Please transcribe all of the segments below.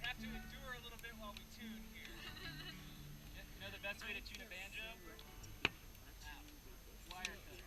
have to endure a little bit while we tune here. You know the best way to tune a banjo? Ow. Wire cutters.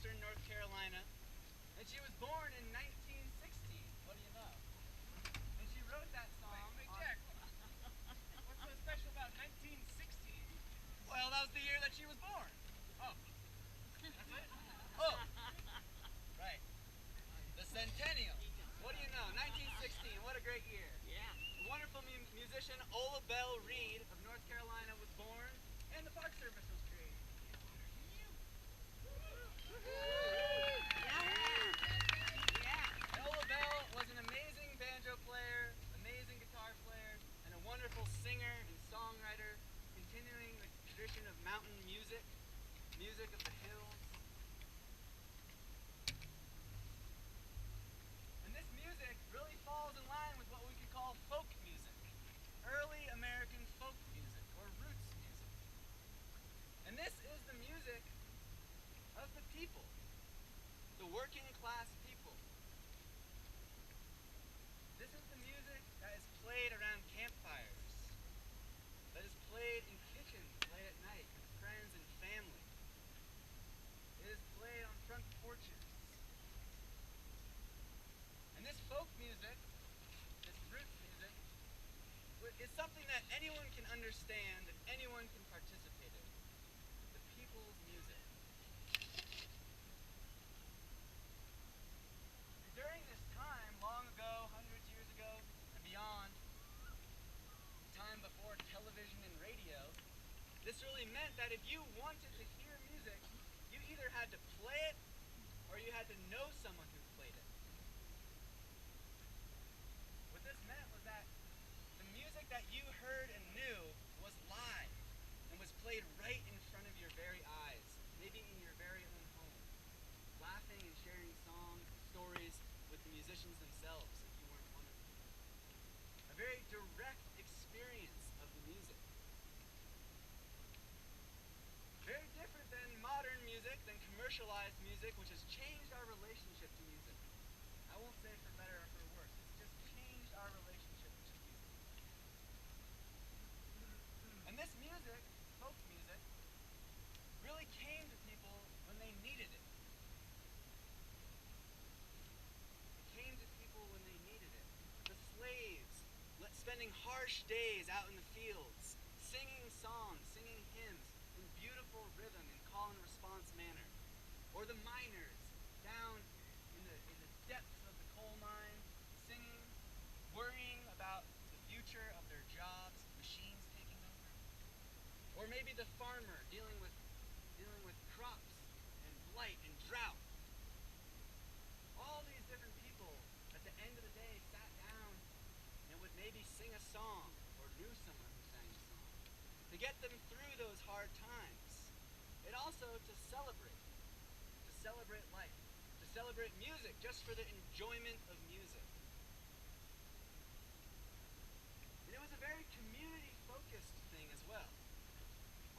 North Carolina, and she was born in 1916. What do you know? And she wrote that song. Wait, Jack, what's so special about 1916? Well, that was the year that she was born. Oh, that's it? Oh, right. The centennial. What do you know? 1916. What a great year. Yeah. The wonderful musician Ola Belle Reed of North Carolina was born, and the Park Service was created. And Ola Belle was an amazing banjo player, amazing guitar player, and a wonderful singer and songwriter, continuing the tradition of mountain music, music of the hills. And this music really falls in line with what we could call folk music, early American folk music, or roots music. And this is the music of the people, the working class people. This is the music that is played around campfires, that is played in kitchens late at night with friends and family. It is played on front porches. And this folk music, this roots music, is something that anyone can understand and anyone can participate in. The people's music. During this time, long ago, hundreds of years ago, and beyond, time before television and radio, this really meant that if you wanted to hear music, you either had to play it or you had to know someone who played it. What this meant was that the music that you heard and knew was live and was played right in front of your very eyes. stories with the musicians themselves if you weren't one of them. A very direct experience of the music. Very different than modern music, than commercialized music, which has changed our relationship to music. I won't say for better or for worse. It's just changed our relationship to music. And this music, folk music, really came to people when they needed it. It came to people when they needed it. The slaves, spending harsh days out in the fields, singing songs, singing hymns in beautiful rhythm and call and response manner. Or the miners down in the depths of the coal mine, singing, worrying about the future of their jobs, machines taking over. Or maybe the farmer dealing with crops and blight and drought. All these different people at the end of the day sat down and would maybe sing a song or knew someone who sang a song to get them through those hard times. And also to celebrate life, to celebrate music just for the enjoyment of music. And it was a very community-focused thing as well.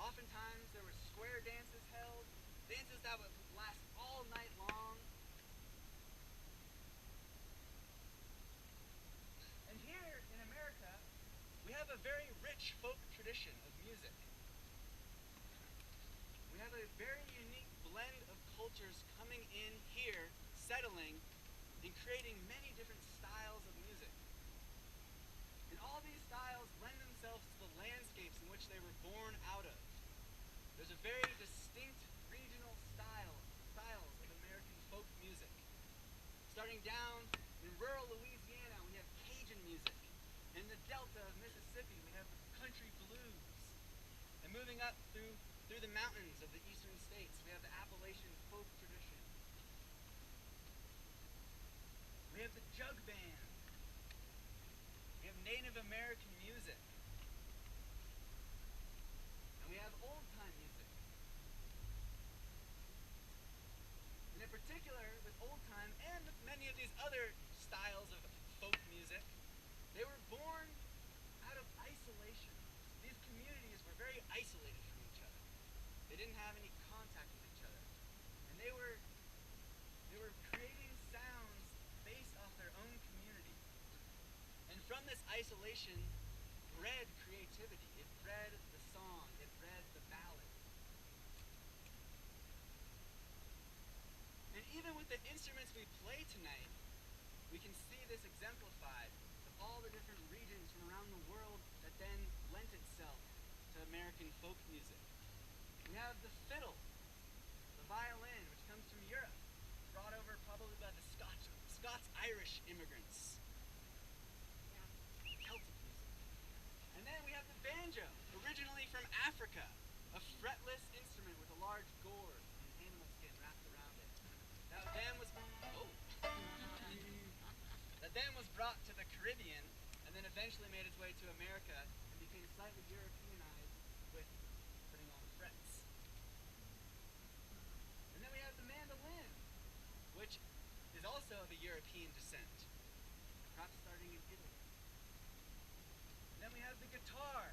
Oftentimes there were square dances held, dances that would last all night long. And here in America, we have a very rich folk tradition of music. We have a very unique blend of cultures coming in here, settling, and creating many different styles of music. And all these styles lend themselves to the landscapes in which they were born out of. There's a very distinct regional styles of American folk music. Starting down in rural Louisiana, we have Cajun music. In the delta of Mississippi, we have the country blues. And moving up through the mountains of the eastern states, we have the Appalachian folk tradition. We have the jug band. We have Native American music. And we have old-time music. And in particular, with old-time and with many of these other styles of folk music, they were born out of isolation. These communities were very isolated from each other. They didn't have any contact with each other. And they were creating sounds based off their own community. And from this isolation bred creativity. It bred the song. It bred the ballad. And even with the instruments we play tonight, we can see this exemplified of all the different regions from around the world that then lent itself to American folk music. We have the fiddle, the violin, which comes from Europe, brought over probably by the Scots-Irish immigrants. Celtic music. And then we have the banjo, originally from Africa, a fretless instrument with a large gourd and animal skin wrapped around it. That then was brought to the Caribbean and then eventually made its way to America and became slightly Europeanized with putting on frets. And then we have the mandolin, which is also of a European descent, perhaps starting in Italy. And then we have the guitar,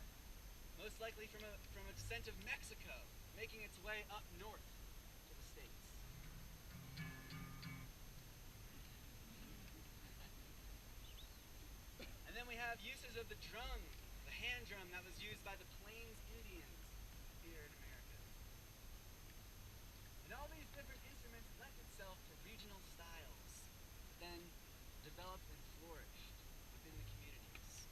most likely from a descent of Mexico, making its way up north to the States. And then we have uses of the drum, the hand drum that was used by the Plains Indians here in America. And all these different instruments lent itself to regional styles that then developed and flourished within the communities.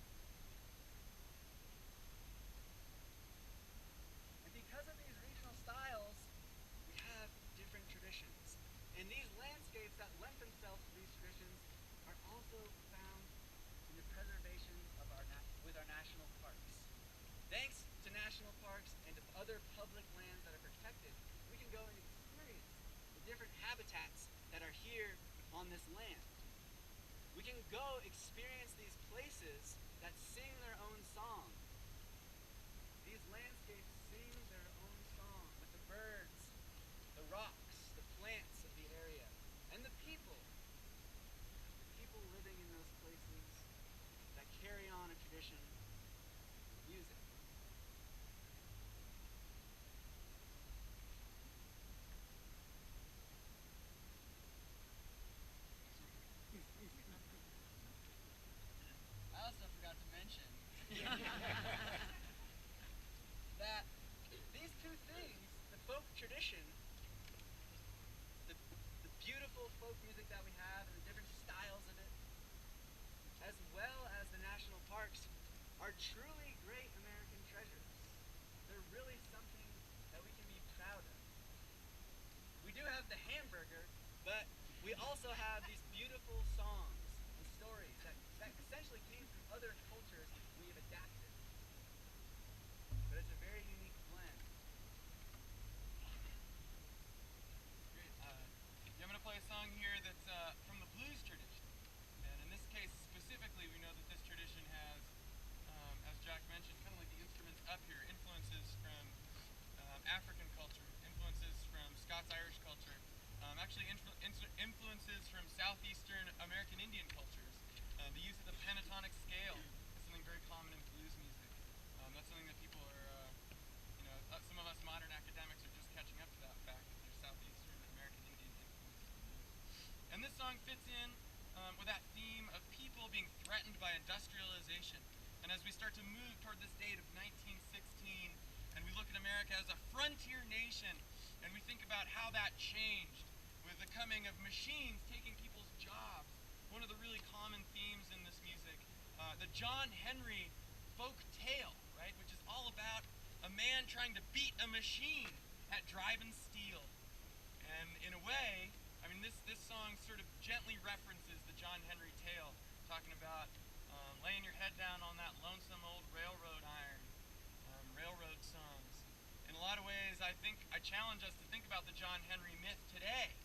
And because of these regional styles, we have different traditions. And these landscapes that lent themselves to these traditions are also found in the preservation of our national parks. Thanks to national parks and to other public lands that are protected, we can go and experience the different habitats that are here on this land. We can go experience these places that sing their own song. These landscapes sing their own song with the birds, the rocks, the plants of the area, and the people truly great American treasures. They're really something that we can be proud of. We do have the hamburger, but we also have these beautiful songs and stories that essentially came from other cultures we've adapted. But it's a very unique blend. Great. Yeah, I'm going to play a song here that's from the blues tradition. And in this case specifically, we know that this tradition has, as Jack mentioned, kind of like the instruments up here, influences from African culture, influences from Scots-Irish culture, actually influences from Southeastern American Indian cultures. The use of the pentatonic scale is something very common in blues music. That's something that people are, some of us modern academics are just catching up to that fact that there's Southeastern American Indian influence in blues. And this song fits in with that theme of people being threatened by industrialization. And as we start to move toward this date of 1916, and we look at America as a frontier nation, and we think about how that changed with the coming of machines taking people's jobs. One of the really common themes in this music, the John Henry folk tale, right, which is all about a man trying to beat a machine at driving steel. And in a way, I mean, this song sort of gently references the John Henry tale, talking about laying your head down on that lonesome old railroad iron, railroad songs. In a lot of ways, I challenge us to think about the John Henry myth today.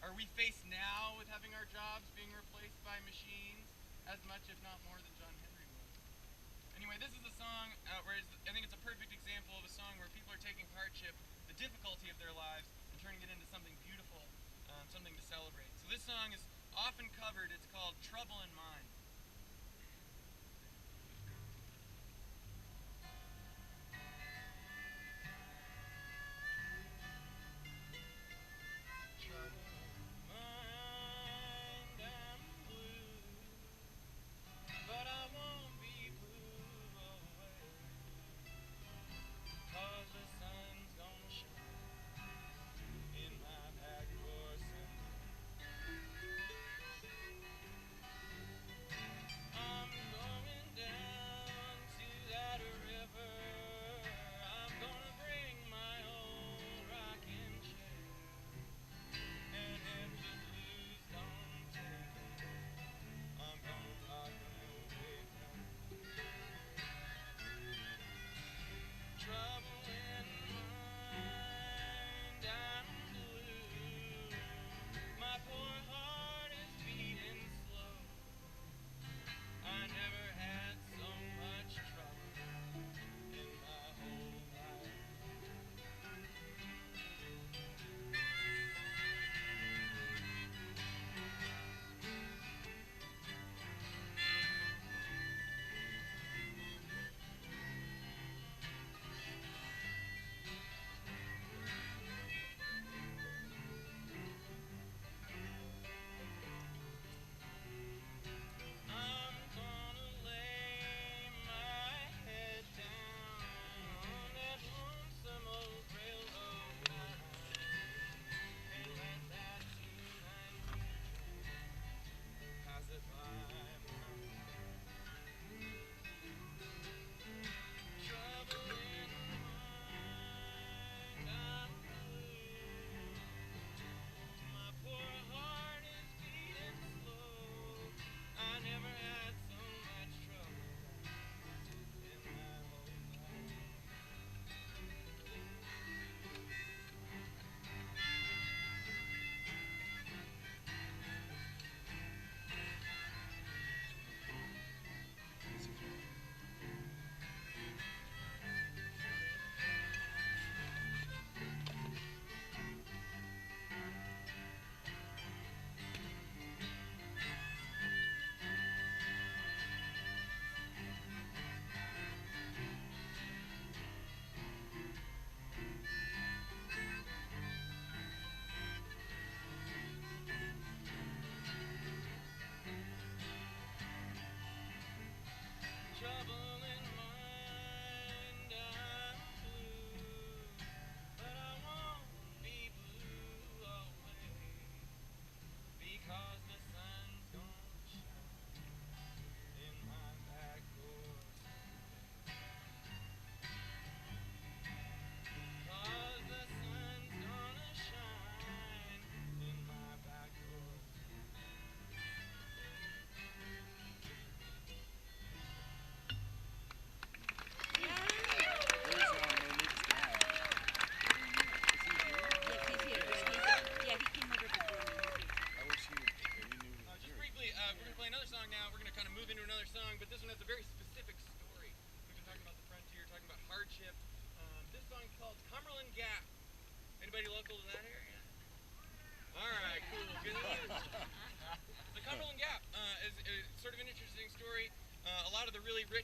Are we faced now with having our jobs being replaced by machines as much, if not more, than John Henry was? Anyway, this is a song where I think it's a perfect example of a song where people are taking hardship, the difficulty of their lives, and turning it into something beautiful, something to celebrate. So this song is often covered. It's called Trouble in Mind.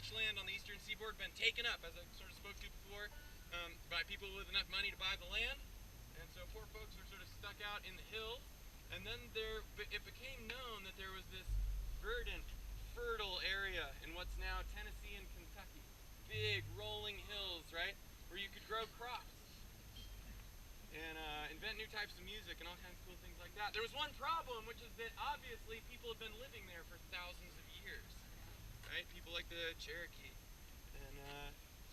rich land on the eastern seaboard been taken up, as I sort of spoke to before, by people with enough money to buy the land. And so poor folks were sort of stuck out in the hills. And then it became known that there was this verdant, fertile area in what's now Tennessee and Kentucky. Big rolling hills, right? Where you could grow crops and invent new types of music and all kinds of cool things like that. There was one problem, which is that obviously people have been living there for thousands of years, right? People like the Cherokee. And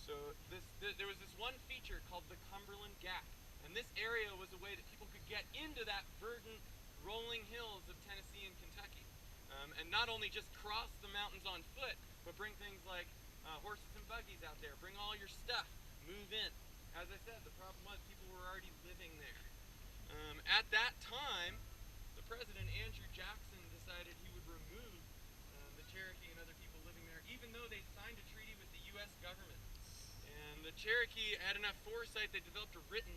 so there was this one feature called the Cumberland Gap. And this area was a way that people could get into that verdant, rolling hills of Tennessee and Kentucky. And not only just cross the mountains on foot, but bring things like horses and buggies out there. Bring all your stuff. Move in. As I said, the problem was people were already living there. At that time, the president, Andrew Jackson, decided he would remove the Cherokee and other people living there, even though they signed a treaty with the U.S. government. And the Cherokee had enough foresight, they developed a written